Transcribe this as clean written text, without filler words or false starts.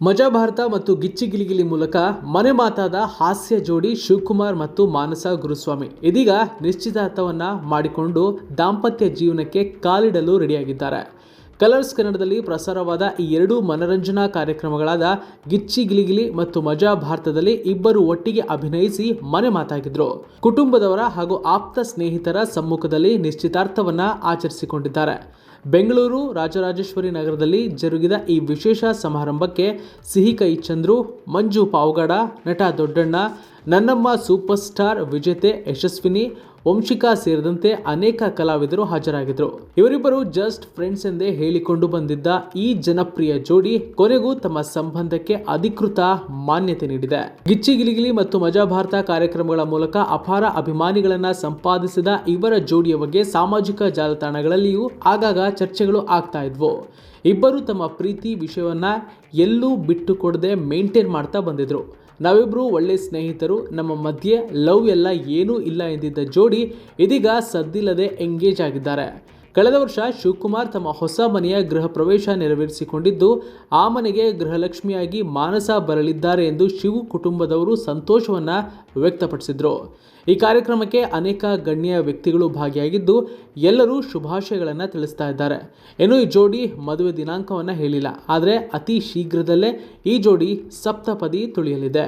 ಮಜಾ ಭಾರತ ಮತ್ತು ಗಿಚ್ಚಿ ಗಿಲಿಗಿಲಿ ಮೂಲಕ ಮನೆ ಮಾತಾದ ಹಾಸ್ಯ ಜೋಡಿ ಶಿವಕುಮಾರ್ ಮತ್ತು ಮಾನಸ ಗುರುಸ್ವಾಮಿ ಇದೀಗ ನಿಶ್ಚಿತಾರ್ಥವನ್ನ ಮಾಡಿಕೊಂಡು ದಾಂಪತ್ಯ ಜೀವನಕ್ಕೆ ಕಾಲಿಡಲು ರೆಡಿಯಾಗಿದ್ದಾರೆ. ಕಲರ್ಸ್ ಕನ್ನಡದಲ್ಲಿ ಪ್ರಸಾರವಾದ ಈ ಎರಡೂ ಮನರಂಜನಾ ಕಾರ್ಯಕ್ರಮಗಳಾದ ಗಿಚ್ಚಿ ಗಿಲಿಗಿಲಿ ಮತ್ತು ಮಜಾ ಭಾರತದಲ್ಲಿ ಇಬ್ಬರು ಒಟ್ಟಿಗೆ ಅಭಿನಯಿಸಿ ಮನೆ ಮಾತಾಗಿದ್ರು. ಕುಟುಂಬದವರ ಹಾಗೂ ಆಪ್ತ ಸ್ನೇಹಿತರ ಸಮ್ಮುಖದಲ್ಲಿ ನಿಶ್ಚಿತಾರ್ಥವನ್ನ ಆಚರಿಸಿಕೊಂಡಿದ್ದಾರೆ. ಬೆಂಗಳೂರು ರಾಜರಾಜೇಶ್ವರಿ ನಗರದಲ್ಲಿ ಜರುಗಿದ ಈ ವಿಶೇಷ ಸಮಾರಂಭಕ್ಕೆ ಸಿಹಿಕೈ ಚಂದ್ರು, ಮಂಜು ಪಾವಗಡ, ನಟ ದೊಡ್ಡಣ್ಣ, ನನ್ನಮ್ಮ ಸೂಪರ್ ಸ್ಟಾರ್ ವಿಜೇತೆ ಯಶಸ್ವಿನಿ, ವಂಶಿಕಾ ಸೇರಿದಂತೆ ಅನೇಕ ಕಲಾವಿದರು ಹಾಜರಾಗಿದ್ದರು. ಇವರಿಬ್ಬರು ಜಸ್ಟ್ ಫ್ರೆಂಡ್ಸ್ ಎಂದೇ ಹೇಳಿಕೊಂಡು ಬಂದಿದ್ದ ಈ ಜನಪ್ರಿಯ ಜೋಡಿ ಕೊನೆಗೂ ತಮ್ಮ ಸಂಬಂಧಕ್ಕೆ ಅಧಿಕೃತ ಮಾನ್ಯತೆ ನೀಡಿದೆ. ಗಿಚ್ಚಿ ಗಿಲಿಗಿಲಿ ಮತ್ತು ಮಜಾ ಭಾರತ ಕಾರ್ಯಕ್ರಮಗಳ ಮೂಲಕ ಅಪಾರ ಅಭಿಮಾನಿಗಳನ್ನ ಸಂಪಾದಿಸಿದ ಇವರ ಜೋಡಿಯ ಬಗ್ಗೆ ಸಾಮಾಜಿಕ ಜಾಲತಾಣಗಳಲ್ಲಿಯೂ ಆಗಾಗ ಚರ್ಚೆಗಳು ಆಗ್ತಾ ಇದ್ವು. ಇಬ್ಬರು ತಮ್ಮ ಪ್ರೀತಿ ವಿಷಯವನ್ನ ಎಲ್ಲೂ ಬಿಟ್ಟು ಕೊಡದೆ ಮೇಂಟೈನ್ ಮಾಡ್ತಾ ಬಂದಿದ್ರು. ನಾವಿಬ್ರು ಒಳ್ಳೆ ಸ್ನೇಹಿತರು, ನಮ್ಮ ಮಧ್ಯೆ ಲವ್ ಎಲ್ಲ ಏನೂ ಇಲ್ಲ ಎಂದಿದ್ದ ಜೋಡಿ ಇದೀಗ ಸದ್ದಿಲ್ಲದೆ ಎಂಗೇಜ್ ಆಗಿದ್ದಾರೆ. ಕಳೆದ ವರ್ಷ ಶಿವಕುಮಾರ್ ತಮ್ಮ ಹೊಸ ಮನೆಯ ಗೃಹ ಪ್ರವೇಶ ನೆರವೇರಿಸಿಕೊಂಡಿದ್ದು, ಆ ಮನೆಗೆ ಗೃಹಲಕ್ಷ್ಮಿಯಾಗಿ ಮಾನಸ ಬರಲಿದ್ದಾರೆ ಎಂದು ಶಿವು ಕುಟುಂಬದವರು ಸಂತೋಷವನ್ನ ವ್ಯಕ್ತಪಡಿಸಿದ್ರು. ಈ ಕಾರ್ಯಕ್ರಮಕ್ಕೆ ಅನೇಕ ಗಣ್ಯ ವ್ಯಕ್ತಿಗಳು ಭಾಗಿಯಾಗಿದ್ದು, ಎಲ್ಲರೂ ಶುಭಾಶಯಗಳನ್ನು ತಿಳಿಸ್ತಾ ಇದ್ದಾರೆ. ಇನ್ನು ಈ ಜೋಡಿ ಮದುವೆ ದಿನಾಂಕವನ್ನು ಹೇಳಿಲ್ಲ, ಆದರೆ ಅತಿ ಶೀಘ್ರದಲ್ಲೇ ಈ ಜೋಡಿ ಸಪ್ತಪದಿ ತುಳಿಯಲಿದೆ.